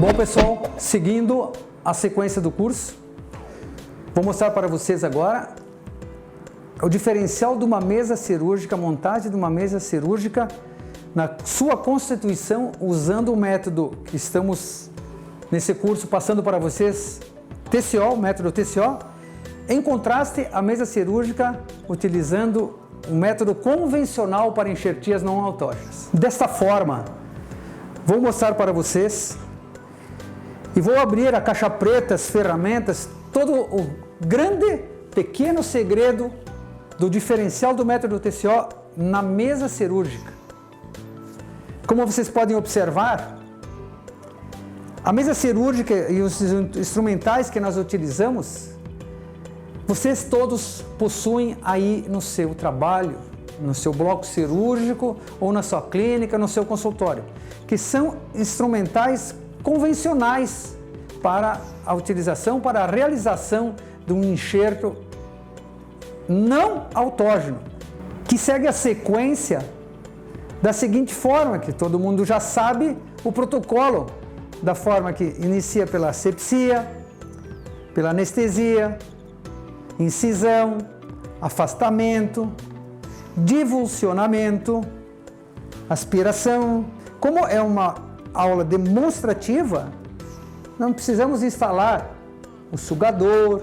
Bom, pessoal, seguindo a sequência do curso, vou mostrar para vocês agora o diferencial de uma mesa cirúrgica, a montagem de uma mesa cirúrgica na sua constituição, usando o método que estamos nesse curso passando para vocês, TCO, o método TCO, em contraste à mesa cirúrgica utilizando o método convencional para enxertias não autógenas. Desta forma, vou mostrar para vocês e vou abrir a caixa preta, as ferramentas, todo o grande, pequeno segredo do diferencial do método TCO na mesa cirúrgica. Como vocês podem observar, a mesa cirúrgica e os instrumentais que nós utilizamos, vocês todos possuem aí no seu trabalho, no seu bloco cirúrgico ou na sua clínica, no seu consultório, que são instrumentais convencionais para a utilização, para a realização de um enxerto não autógeno, que segue a sequência da seguinte forma, que todo mundo já sabe o protocolo, da forma que inicia pela asepsia, pela anestesia, incisão, afastamento, divulsionamento, aspiração. Como é uma aula demonstrativa, não precisamos instalar o sugador,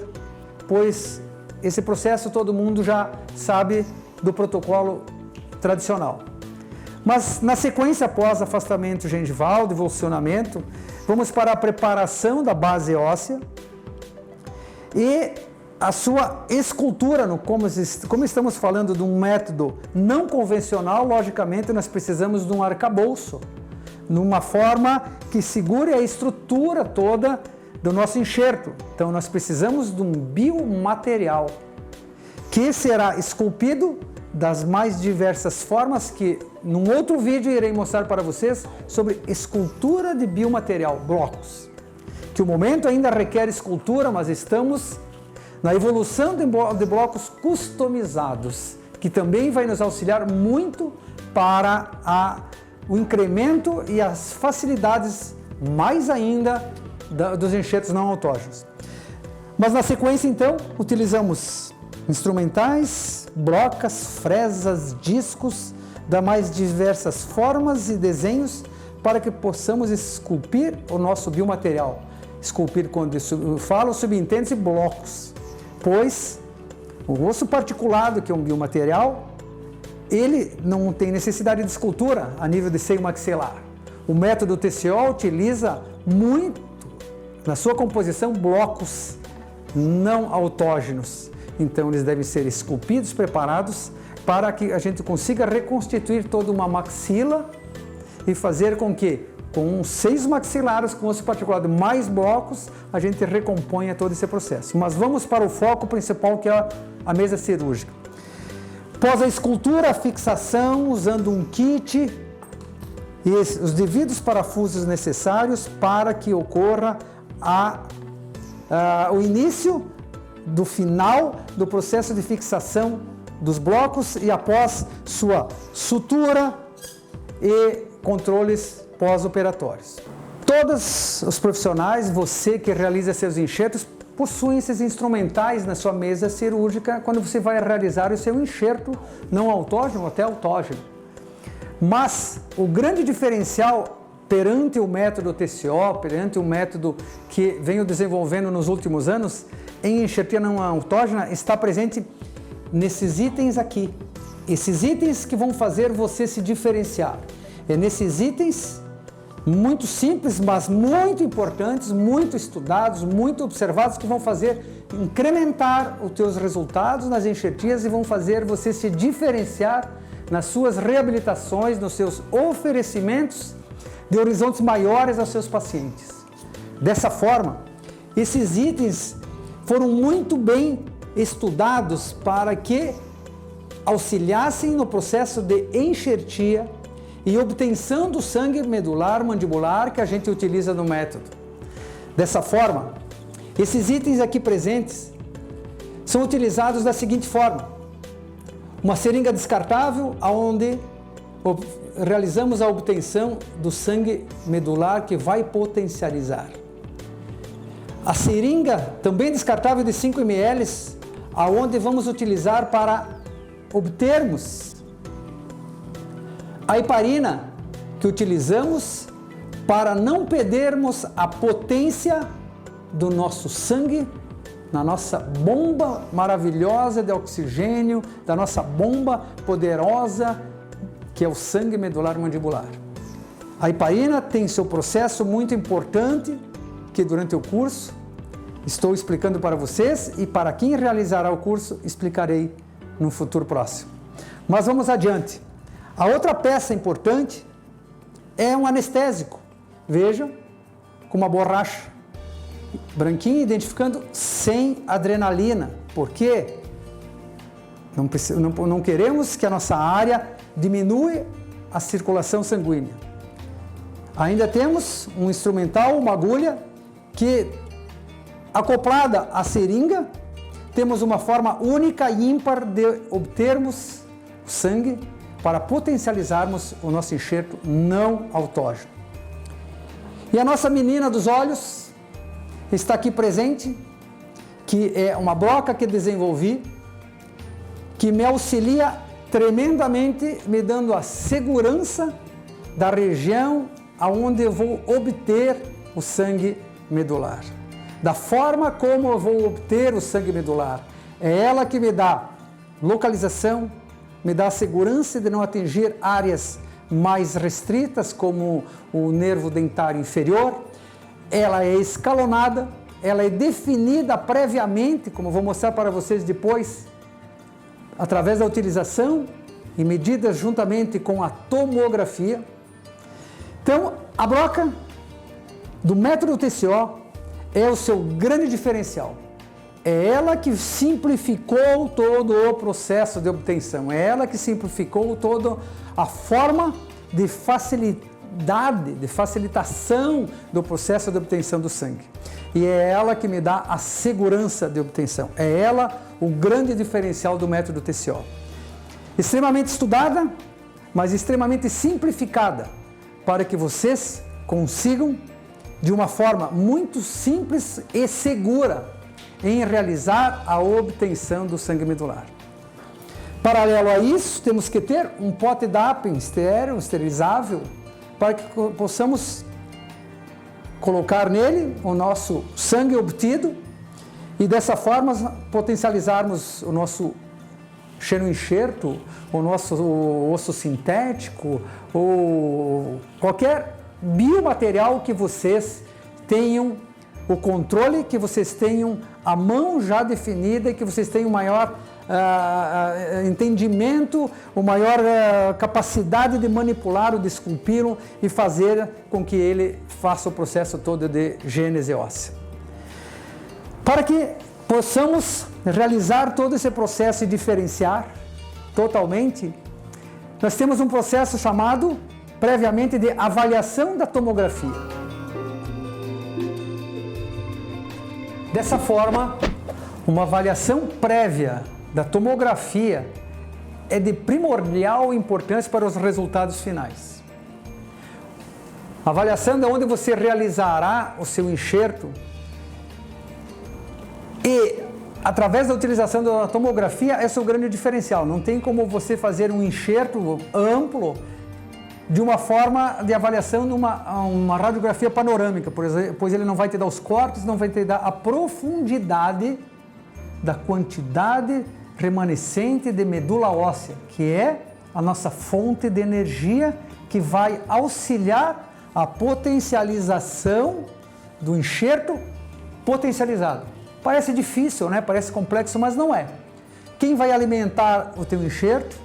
pois esse processo todo mundo já sabe do protocolo tradicional. Mas na sequência, após afastamento gengival, divulsionamento, vamos para a preparação da base óssea e a sua escultura. Como estamos falando de um método não convencional, logicamente nós precisamos de um arcabouço, numa forma que segure a estrutura toda do nosso enxerto. Então nós precisamos de um biomaterial que será esculpido das mais diversas formas, que num outro vídeo irei mostrar para vocês sobre escultura de biomaterial, blocos, que o momento ainda requer escultura, mas estamos na evolução de blocos customizados, que também vai nos auxiliar muito para o incremento e as facilidades mais ainda dos enxertos não autógenos. Mas na sequência, então, utilizamos instrumentais, brocas, fresas, discos, das mais diversas formas e desenhos para que possamos esculpir o nosso biomaterial. Esculpir, quando eu falo, subentende-se blocos, pois o osso particulado, que é um biomaterial, ele não tem necessidade de escultura a nível de seio maxilar. O método TCO utiliza muito, na sua composição, blocos não autógenos. Então eles devem ser esculpidos, preparados, para que a gente consiga reconstituir toda uma maxila e fazer com que, com seios maxilares, com osso particulado mais blocos, a gente recomponha todo esse processo. Mas vamos para o foco principal, que é a mesa cirúrgica. Após a escultura, a fixação, usando um kit e os devidos parafusos necessários para que ocorra o início do final do processo de fixação dos blocos e após sua sutura e controles pós-operatórios. Todos os profissionais, você que realiza seus enxertos, possuem esses instrumentais na sua mesa cirúrgica quando você vai realizar o seu enxerto não autógeno ou até autógeno. Mas o grande diferencial perante o método TCO, perante o método que venho desenvolvendo nos últimos anos em enxertia não autógena, está presente nesses itens aqui. Esses itens que vão fazer você se diferenciar. É nesses itens muito simples, mas muito importantes, muito estudados, muito observados, que vão fazer incrementar os teus resultados nas enxertias e vão fazer você se diferenciar nas suas reabilitações, nos seus oferecimentos de horizontes maiores aos seus pacientes. Dessa forma, esses itens foram muito bem estudados para que auxiliassem no processo de enxertia e obtenção do sangue medular mandibular que a gente utiliza no método. Dessa forma, esses itens aqui presentes são utilizados da seguinte forma: uma seringa descartável, onde realizamos a obtenção do sangue medular que vai potencializar. A seringa, também descartável de 5 ml, aonde vamos utilizar para obtermos a heparina, que utilizamos para não perdermos a potência do nosso sangue, na nossa bomba maravilhosa de oxigênio, da nossa bomba poderosa, que é o sangue medular mandibular. A heparina tem seu processo muito importante, que durante o curso estou explicando para vocês e para quem realizará o curso explicarei no futuro próximo. Mas vamos adiante. A outra peça importante é um anestésico. Vejam, com uma borracha branquinha, identificando sem adrenalina. Por quê? Não queremos que a nossa área diminua a circulação sanguínea. Ainda temos um instrumental, uma agulha, que acoplada à seringa, temos uma forma única e ímpar de obtermos o sangue para potencializarmos o nosso enxerto não autógeno. E a nossa menina dos olhos está aqui presente, que é uma broca que desenvolvi, que me auxilia tremendamente, me dando a segurança da região aonde eu vou obter o sangue medular. Da forma como eu vou obter o sangue medular. É ela que me dá localização, me dá a segurança de não atingir áreas mais restritas, como o nervo dentário inferior. Ela é escalonada, ela é definida previamente, como vou mostrar para vocês depois, através da utilização e medidas juntamente com a tomografia. Então, a broca do método TCO é o seu grande diferencial. É ela que simplificou todo o processo de obtenção, é ela que simplificou toda a forma de facilidade, de facilitação do processo de obtenção do sangue. E é ela que me dá a segurança de obtenção. É ela o grande diferencial do método TCO. Extremamente estudada, mas extremamente simplificada, para que vocês consigam, de uma forma muito simples e segura, em realizar a obtenção do sangue medular. Paralelo a isso, temos que ter um pote DAPEN estéreo, esterilizável, para que possamos colocar nele o nosso sangue obtido e dessa forma potencializarmos o nosso xenoenxerto, o nosso osso sintético, ou qualquer biomaterial que vocês tenham o controle, que vocês tenham a mão já definida e que vocês tenham maior entendimento, uma maior capacidade de manipular, de esculpir e fazer com que ele faça o processo todo de gênese óssea. Para que possamos realizar todo esse processo e diferenciar totalmente, nós temos um processo chamado previamente de avaliação da tomografia. Dessa forma, uma avaliação prévia da tomografia é de primordial importância para os resultados finais. A avaliação é onde você realizará o seu enxerto e, através da utilização da tomografia, esse é o grande diferencial. Não tem como você fazer um enxerto amplo de uma forma de avaliação numa radiografia panorâmica, pois ele não vai te dar os cortes, não vai te dar a profundidade da quantidade remanescente de medula óssea, que é a nossa fonte de energia que vai auxiliar a potencialização do enxerto potencializado. Parece difícil, né? Parece complexo, mas não é. Quem vai alimentar o teu enxerto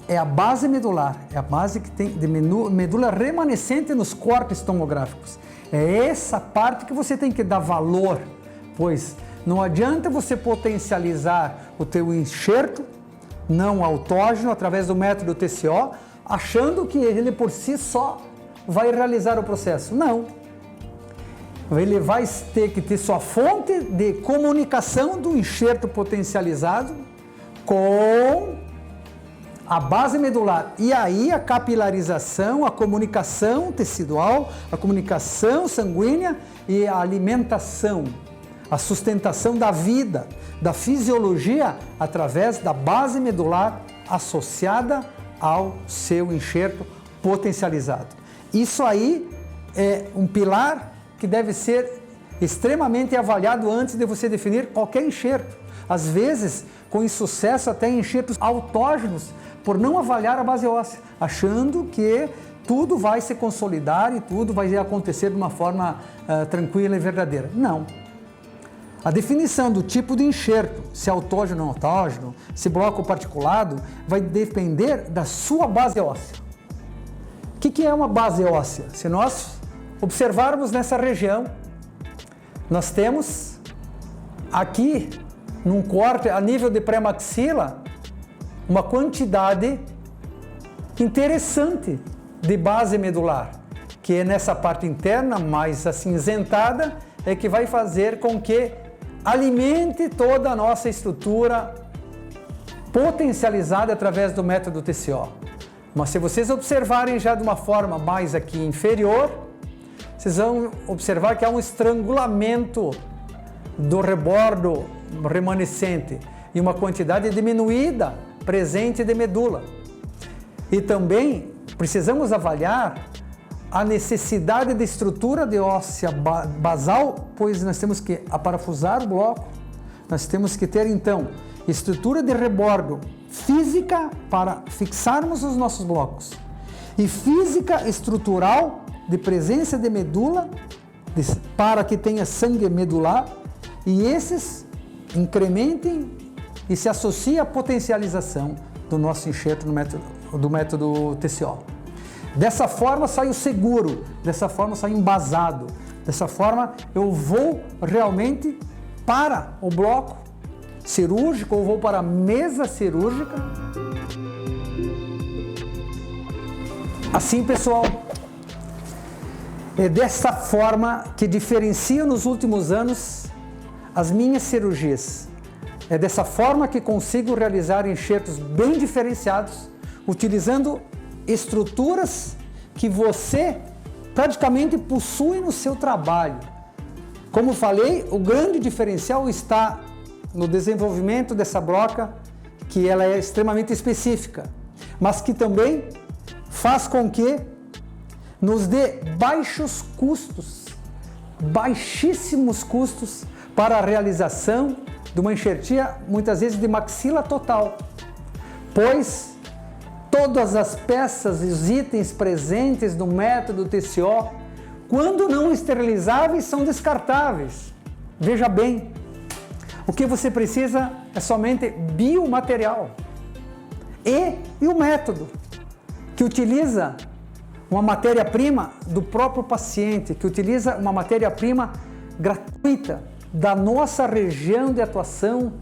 é a base medular, é a base que tem de medula remanescente nos cortes tomográficos. É essa parte que você tem que dar valor, pois não adianta você potencializar o teu enxerto não autógeno através do método TCO, achando que ele por si só vai realizar o processo. Não. Ele vai ter que ter sua fonte de comunicação do enxerto potencializado com a base medular e aí a capilarização, a comunicação tecidual, a comunicação sanguínea e a alimentação, a sustentação da vida, da fisiologia através da base medular associada ao seu enxerto potencializado. Isso aí é um pilar que deve ser extremamente avaliado antes de você definir qualquer enxerto. Às vezes, com insucesso até em enxertos autógenos, por não avaliar a base óssea, achando que tudo vai se consolidar e tudo vai acontecer de uma forma tranquila e verdadeira. Não. A definição do tipo de enxerto, se autógeno ou não autógeno, se bloco particulado, vai depender da sua base óssea. O que é uma base óssea? Se nós observarmos nessa região, nós temos aqui, num corte a nível de pré-maxila, uma quantidade interessante de base medular, que é nessa parte interna, mais acinzentada, é que vai fazer com que alimente toda a nossa estrutura potencializada através do método TCO. Mas se vocês observarem já de uma forma mais aqui inferior, vocês vão observar que há um estrangulamento do rebordo remanescente e uma quantidade diminuída presente de medula. E também precisamos avaliar a necessidade de estrutura de óssea basal, pois nós temos que aparafusar o bloco, nós temos que ter então estrutura de rebordo física para fixarmos os nossos blocos e física estrutural de presença de medula para que tenha sangue medular e esses incrementem e se associem à potencialização do nosso enxerto do método TCO. Dessa forma saio seguro, dessa forma saio embasado, dessa forma eu vou realmente para o bloco cirúrgico ou vou para a mesa cirúrgica. Assim, pessoal, é dessa forma que diferencio nos últimos anos as minhas cirurgias. É dessa forma que consigo realizar enxertos bem diferenciados, utilizando estruturas que você praticamente possui no seu trabalho. Como falei, o grande diferencial está no desenvolvimento dessa broca, que ela é extremamente específica, mas que também faz com que nos dê baixíssimos custos para a realização de uma enxertia, muitas vezes de maxila total, pois todas as peças e os itens presentes no método TCO, quando não esterilizáveis, são descartáveis. Veja bem, o que você precisa é somente biomaterial e o método, que utiliza uma matéria-prima do próprio paciente, que utiliza uma matéria-prima gratuita da nossa região de atuação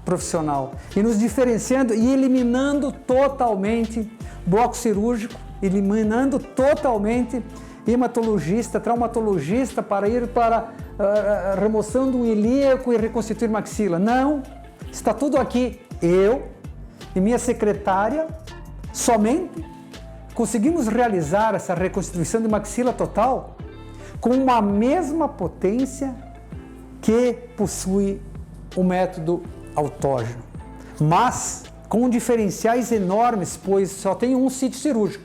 profissional e nos diferenciando e eliminando totalmente bloco cirúrgico, eliminando totalmente hematologista, traumatologista para ir para a remoção do ilíaco e reconstituir maxila. Não, está tudo aqui. Eu e minha secretária somente conseguimos realizar essa reconstituição de maxila total com uma mesma potência que possui o método autógeno, mas com diferenciais enormes, pois só tenho um sítio cirúrgico,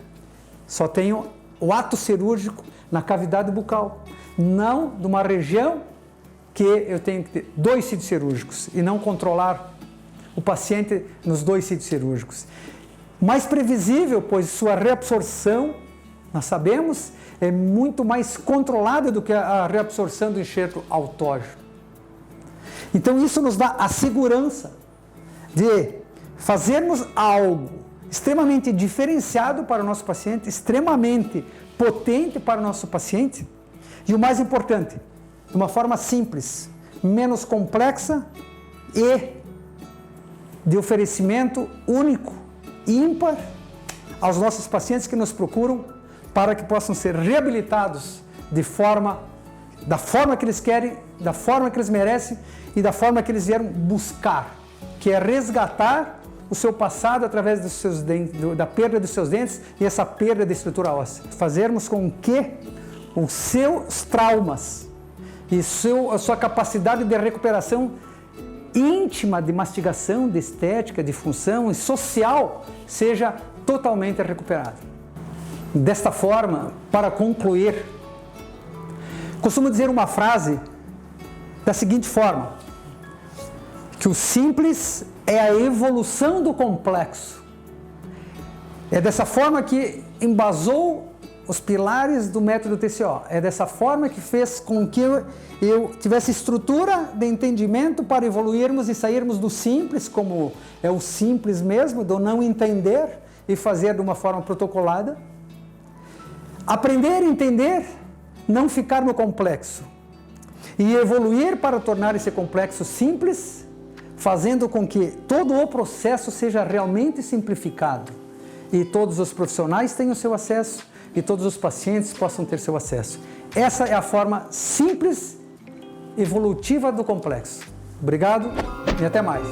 só tenho o ato cirúrgico na cavidade bucal, não de uma região que eu tenho que ter 2 sítios cirúrgicos e não controlar o paciente nos 2 sítios cirúrgicos. Mais previsível, pois sua reabsorção, nós sabemos, é muito mais controlada do que a reabsorção do enxerto autógeno. Então isso nos dá a segurança de fazermos algo extremamente diferenciado para o nosso paciente, extremamente potente para o nosso paciente e o mais importante, de uma forma simples, menos complexa e de oferecimento único, ímpar aos nossos pacientes que nos procuram para que possam ser reabilitados da forma que eles querem, da forma que eles merecem e da forma que eles vieram buscar, que é resgatar o seu passado através dos seus dentes, da perda dos seus dentes e essa perda de estrutura óssea. Fazermos com que os seus traumas e a sua capacidade de recuperação íntima, de mastigação, de estética, de função e social seja totalmente recuperada. Desta forma, para concluir, costumo dizer uma frase da seguinte forma, que o simples é a evolução do complexo. É dessa forma que embasou os pilares do método TCO. É dessa forma que fez com que eu tivesse estrutura de entendimento para evoluirmos e sairmos do simples, como é o simples mesmo, do não entender e fazer de uma forma protocolada. Aprender, entender, não ficar no complexo. E evoluir para tornar esse complexo simples, fazendo com que todo o processo seja realmente simplificado e todos os profissionais tenham seu acesso e todos os pacientes possam ter seu acesso. Essa é a forma simples, evolutiva do complexo. Obrigado e até mais.